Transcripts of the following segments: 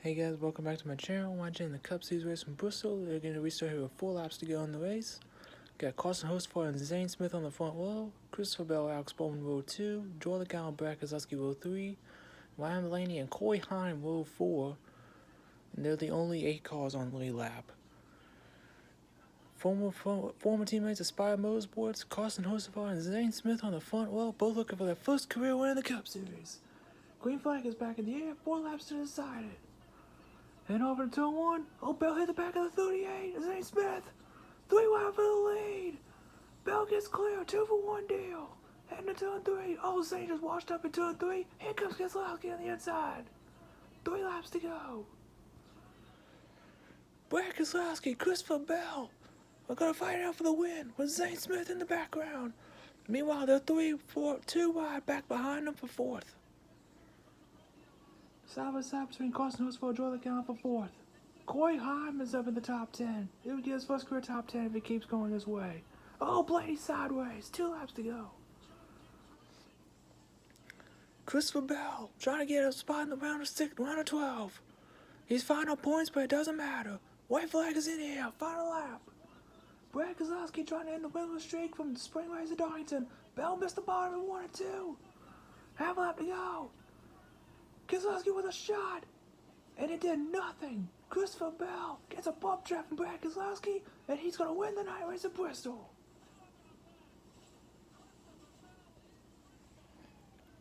Hey guys, welcome back to my channel. Watching the Cup Series race from Bristol. They're going to restart here with 4 laps to go in the race. Got Carson Hostford and Zane Smith on the front row. Christopher Bell, Alex Bowman, row 2. Joy Logano, Brad Keselowski, row 3. Ryan Blaney and Corey Heim, row 4. And they're the only 8 cars on the lead lap. Former teammates Aspire Motorsports, Carson Hostford and Zane Smith on the front row, both looking for their first career win in the Cup Series. Green flag is back in the air, 4 laps to decide it. Heading over to turn 1. Oh, Bell hit the back of the 38. Zane Smith. 3 wide for the lead. Bell gets clear. 2 for 1 deal. Heading to turn 3. Oh, Zane just washed up in turn 3. Here comes Keselowski on the inside. 3 laps to go. Brad Keselowski, Christopher Bell are going to fight out for the win with Zane Smith in the background. Meanwhile, they're 2 wide back behind them for 4th. Side by side between Carson Hostford and Joy Logano for 4th. Corey Heim is up in the top 10. He would get his first career top 10 if he keeps going this way. Oh, Blaney sideways. 2 laps to go. Christopher Bell trying to get a spot in the round of 12. He's fine on points, but it doesn't matter. White flag is in here. Final lap. Brad Keselowski trying to end the winless streak from the spring race at Darlington. Bell missed the bottom in 1 and 2. Half lap to go. Keselowski with a shot. And it did nothing. Christopher Bell gets a bump trap from Brad Keselowski, and he's going to win the night race at Bristol.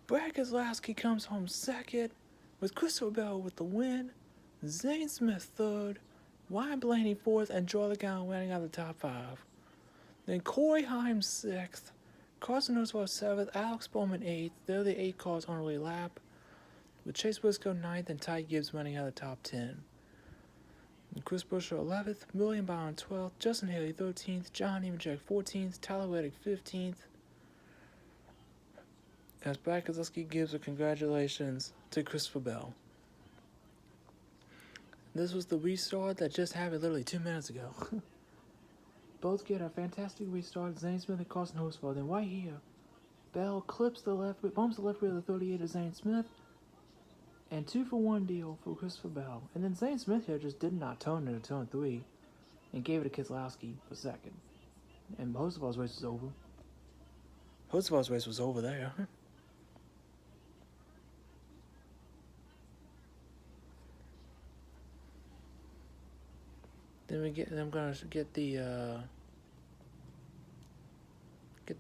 Brad Keselowski comes home 2nd, with Christopher Bell with the win, Zane Smith 3rd, Ryan Blaney 4th, and Joy Logano winning out of the top 5. Then Corey Heim 6th, Carson Hostford 7th, Alex Bowman 8th. They're the 8 cars on the lead lap, with Chase Briscoe 9th and Ty Gibbs running out of the top 10. And Chris Buescher 11th, William Byron 12th, Justin Haley 13th, John Nemechek 14th, Tyler Reddick 15th. As Brad Keselowski gives a congratulations to Christopher Bell. This was the restart that just happened literally 2 minutes ago. Both get a fantastic restart, Zane Smith and Carson Hostford. Then right here, Bell bumps the left rear of the 38 of Zane Smith, and 2 for 1 deal for Christopher Bell. And then Zane Smith here just did not turn into turn 3 and gave it to Keselowski for 2nd. And Hostford's race was over. Hostford's race was over there. Then I'm gonna get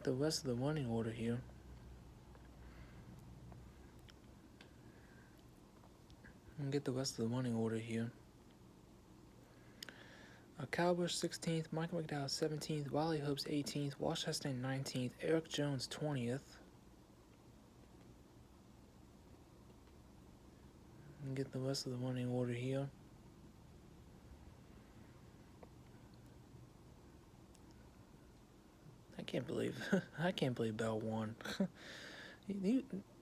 the rest of the running order here. Kyle Busch 16th, Michael McDowell 17th, Wally Hobbs 18th, Wash Chastain 19th, Eric Jones 20th. And get the rest of the running order here. I can't believe Bell won.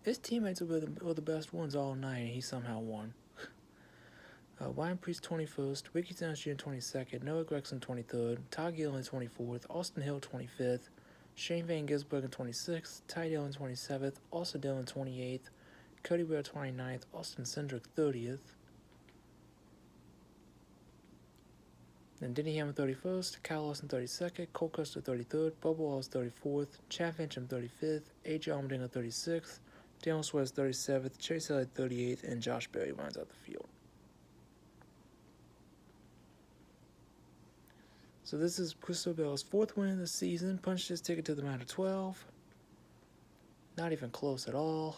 His teammates were the best ones all night, and he somehow won. Ryan Preece 21st, Ricky Stenhouse Jr. 22nd, Noah Gragson 23rd, Todd Gilliland 24th, Austin Hill 25th, Shane Van Gisbergen 26th, Ty Dillon 27th, Austin Dillon 28th, Cody Ware 29th, Austin Cindric 30th. Then Denny Hamlin 31st, Kyle Larson 32nd, Cole Custer 33rd, Bubba Wallace 34th, Chad Fincham 35th, AJ Allmendinger 36th, Daniel Suarez 37th, Chase Elliott 38th, and Josh Berry rounds out the field. So this is Christopher Bell's 4th win of the season, punched his ticket to the round of 12. Not even close at all.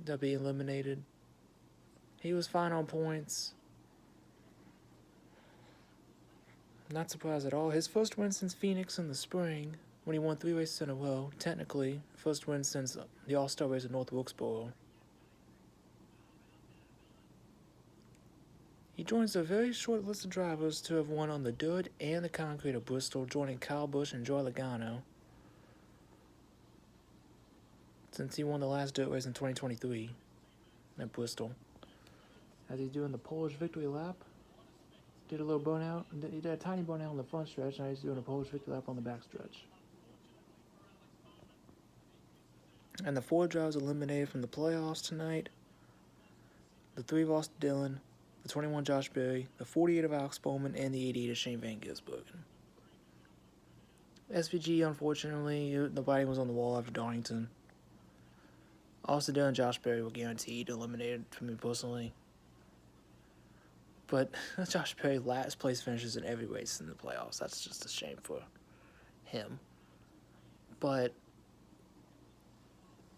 They'll be eliminated. He was fine on points. Not surprised at all. His first win since Phoenix in the spring, when he won 3 races in a row. Technically, first win since the All-Star race at North Wilkesboro. He joins a very short list of drivers to have won on the dirt and the concrete of Bristol, joining Kyle Busch and Joy Logano, since he won the last dirt race in 2023 at Bristol. As he's doing the Polish victory lap, did a little burnout. He did a tiny burnout on the front stretch, now he's doing a Polish victory lap on the back stretch. And the 4 drivers eliminated from the playoffs tonight. The 3 lost to Dillon, the 21 Josh Berry, the 48 of Alex Bowman, and the 88 of Shane Van Gisbergen. SVG, unfortunately, nobody was on the wall after Darlington. Austin Dale and Josh Berry were guaranteed eliminated for me personally. But Josh Berry last place finishes in every race in the playoffs. That's just a shame for him. But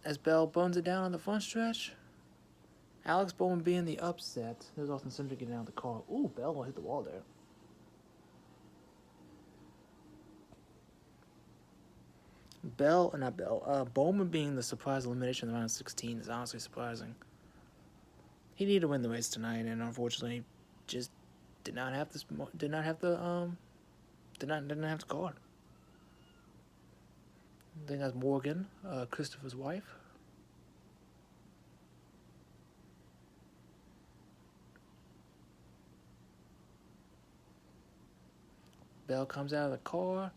as Bell burns it down on the front stretch, Alex Bowman being the upset. There's Austin Cindric getting out of the car. Ooh, Bell hit the wall there. Bowman being the surprise elimination in the round of 16 is honestly surprising. He needed to win the race tonight, and unfortunately, just didn't have the card. I think that's Morgan, Christopher's wife. Bell comes out of the car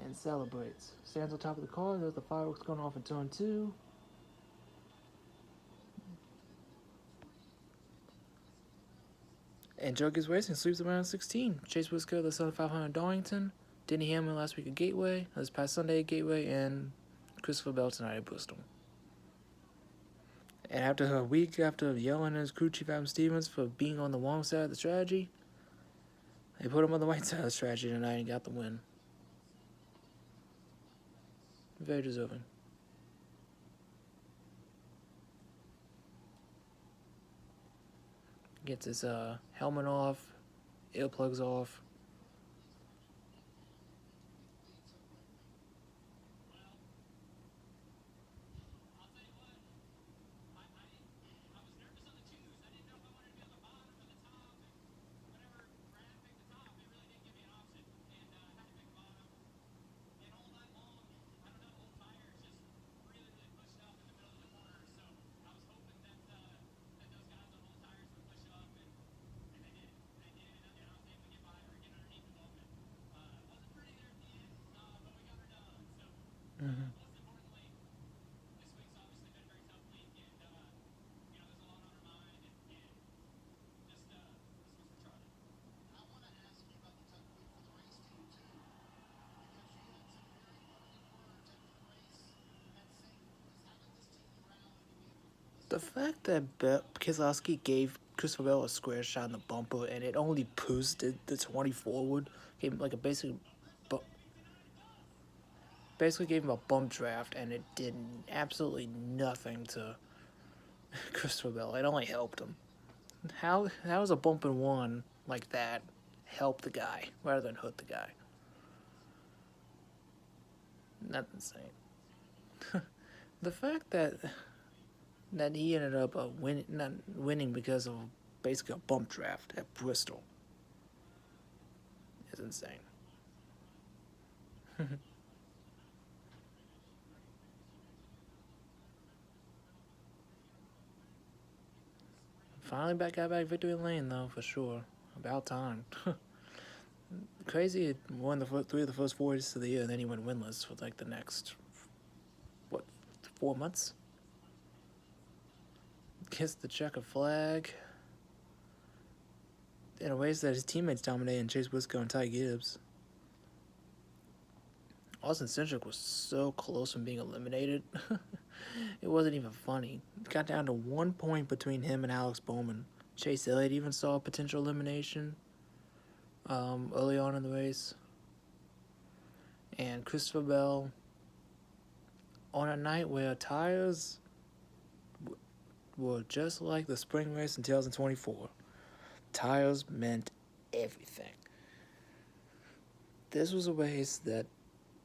and celebrates. Stands on top of the car. There's the fireworks going off in turn 2. And Juggies Racing sweeps around 16. Chase Briscoe, the son of 500 Darlington. Denny Hamlin last week at Gateway. This past Sunday at Gateway. And Christopher Bell tonight at Bristol. And after a week after yelling at his crew chief Adam Stevens for being on the wrong side of the strategy, they put him on the right side of the strategy tonight and got the win. Very deserving. Gets his helmet off, earplugs off. Mm-hmm. The fact that Keselowski gave Christopher Bell a square shot in the bumper and it only boosted the 20 forward, gave him like a basically gave him a bump draft, and it did absolutely nothing to Christopher Bell. It only helped him. How does a bump in one like that help the guy rather than hurt the guy? That's insane. The fact that he ended up not winning because of basically a bump draft at Bristol is insane. Finally got back victory lane though, for sure. About time. Crazy, he won 3 of the first 4 races of the year, and then he went winless for like the next 4 months. Kissed the checker flag in a race that his teammates dominated, Chase Briscoe and Ty Gibbs. Austin Cindric was so close from being eliminated. It wasn't even funny. It got down to 1 point between him and Alex Bowman. Chase Elliott even saw a potential elimination early on in the race. And Christopher Bell, on a night where tires were just like the spring race in 2024. Tires meant everything. This was a race that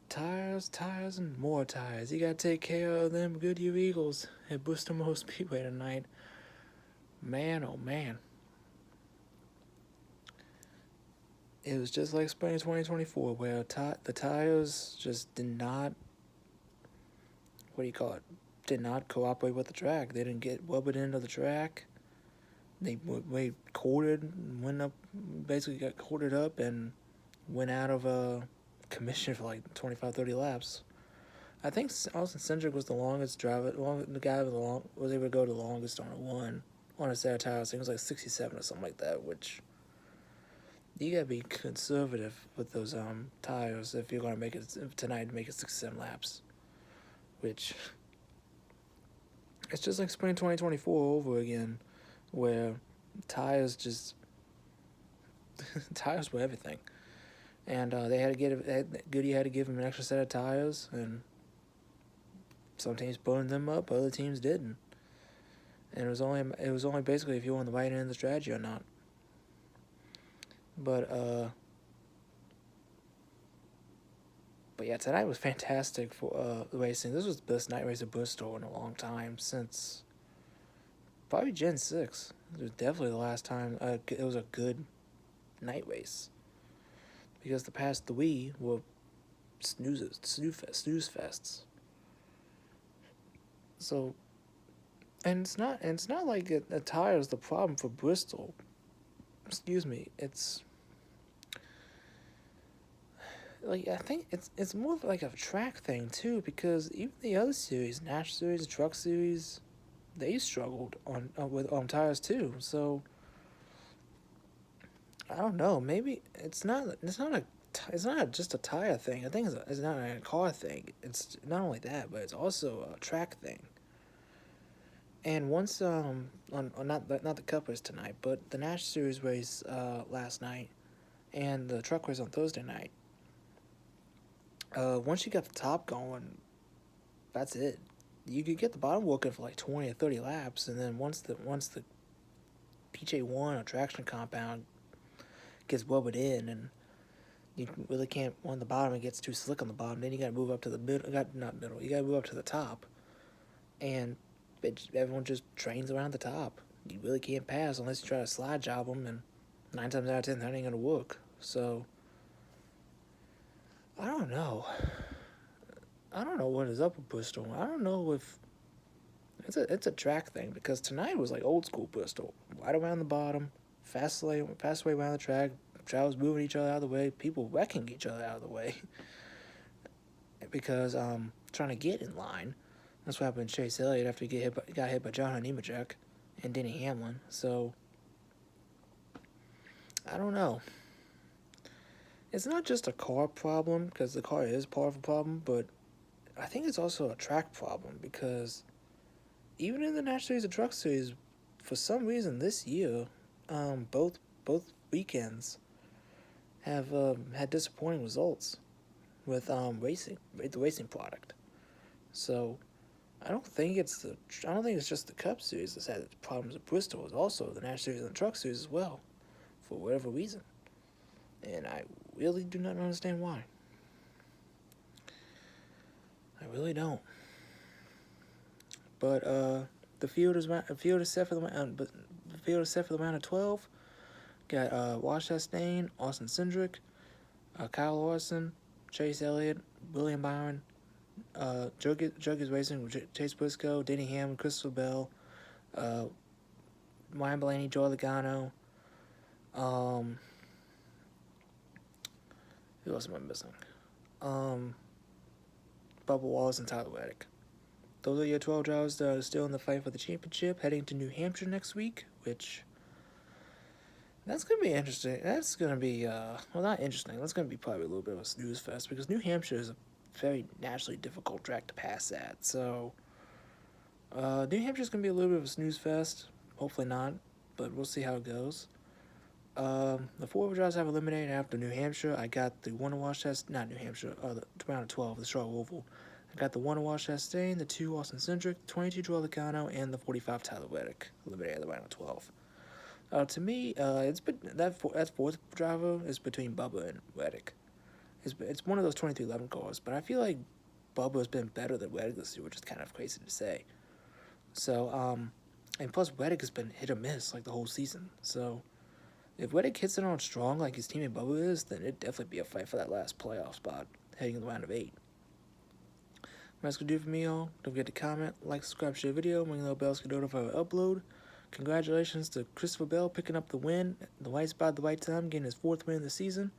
tires, and more tires. You gotta take care of them Goodyear Eagles at Bristol Motor Speedway tonight. Man, oh man. It was just like spring 2024, where the tires just did not, did not cooperate with the track. They didn't get rubbered into the track. They basically got corded up and went out of commission for like 25, 30 laps. I think Austin Cindric was the longest driver, the guy was able to go the longest on a 1 on a set of tires. I think it was like 67 or something like that, which you gotta be conservative with those tires if you're gonna make it tonight, make it 67 laps, which it's just like spring 2024 over again, where tires just tires were everything, and they had to Goodyear had to give them an extra set of tires, and some teams burned them up, other teams didn't, and it was only basically if you were on the right end of the strategy or not. But yeah, tonight was fantastic for racing. This was the best night race at Bristol in a long time, since probably Gen 6. It was definitely the last time it was a good night race. Because the past 3 were snooze fests. So, and it's not like a tire is the problem for Bristol. Excuse me, it's like, I think it's more of like a track thing too, because even the other series, Nash series, Truck series, they struggled with tires too. So I don't know. Maybe it's not just a tire thing. I think it's not a car thing. It's not only that, but it's also a track thing. And once on not the Cup race tonight, but the Nash series race last night, and the truck race on Thursday night. Once you got the top going, that's it. You could get the bottom working for like 20 or 30 laps, and then once the PJ1 or traction compound gets rubbered in, and you really can't on the bottom, it gets too slick on the bottom, then you gotta move up to the middle, you gotta move up to the top, and everyone just trains around the top. You really can't pass unless you try to slide job them, and 9 times out of 10 that ain't gonna work. So I don't know what is up with Bristol. I don't know if it's a track thing, because tonight was like old school Bristol, right around the bottom, fast way around the track, drivers moving each other out of the way, people wrecking each other out of the way because trying to get in line. That's what happened to Chase Elliott after he got hit by John Nemechek and Denny Hamlin. So I don't know. It's not just a car problem, because the car is part of a problem, but I think it's also a track problem, because even in the National Series and Truck Series, for some reason this year, both weekends have had disappointing results with the racing product. So I don't think it's just the Cup Series that's had problems with Bristol. It's also the National Series and the Truck Series as well, for whatever reason, and I really do not understand why. I really don't. But the field is set for the round of 12. Got Wash Chastain, Austin Cindric, Kyle Larson, Chase Elliott, William Byron, Jug is racing with Chase Briscoe, Denny Hamlin, Christopher Bell, Ryan Blaney, Joe Logano. Who else am I missing? Bubba Wallace and Tyler Reddick. Those are your 12 drivers that are still in the fight for the championship, heading to New Hampshire next week, which that's going to be interesting. That's going to be, well, not interesting. That's going to be probably a little bit of a snooze fest, because New Hampshire is a very naturally difficult track to pass at. So New Hampshire's going to be a little bit of a snooze fest. Hopefully not, but we'll see how it goes. The 4 drivers I've eliminated after New Hampshire, I got the 1 wash test, not New Hampshire, the round of 12, the Charlotte Oval. I got the 1 Wash Chastain, the 2 Austin Cindric, 22 Joe Logano, and the 45 Tyler Reddick, eliminated the round of 12. To me, it's been that 4th driver is between Bubba and Reddick. It's one of those 2311 cars, but I feel like Bubba has been better than Reddick this year, which is kind of crazy to say. So, and plus Reddick has been hit or miss like the whole season. So if Reddick hits it on strong like his teammate Bubba is, then it'd definitely be a fight for that last playoff spot heading in the round of 8. That's going to do it for me, y'all. Don't forget to comment, like, subscribe, share the video, ring the little bells to notify when I upload. Congratulations to Christopher Bell picking up the win, the right spot at the right time, getting his 4th win of the season.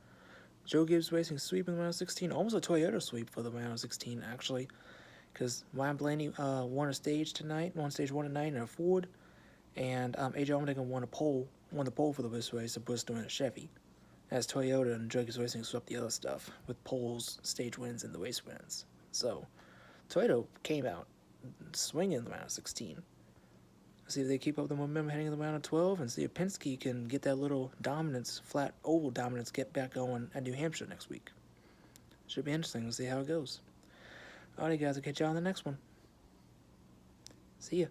Joe Gibbs Racing sweep in the round of 16, almost a Toyota sweep for the round of 16, actually, because Ryan Blaney won stage 1 tonight in a Ford, And AJ Allmendinger won the pole for the race at Bristol in a Chevy, as Toyota and Dragons Racing swept the other stuff with poles, stage wins, and the race wins. So Toyota came out swinging in the round of 16. See if they keep up the momentum heading in the round of 12, and see if Penske can get that little dominance, flat oval dominance, get back going at New Hampshire next week. Should be interesting. We'll see how it goes. Alright, guys, I'll catch you on the next one. See ya.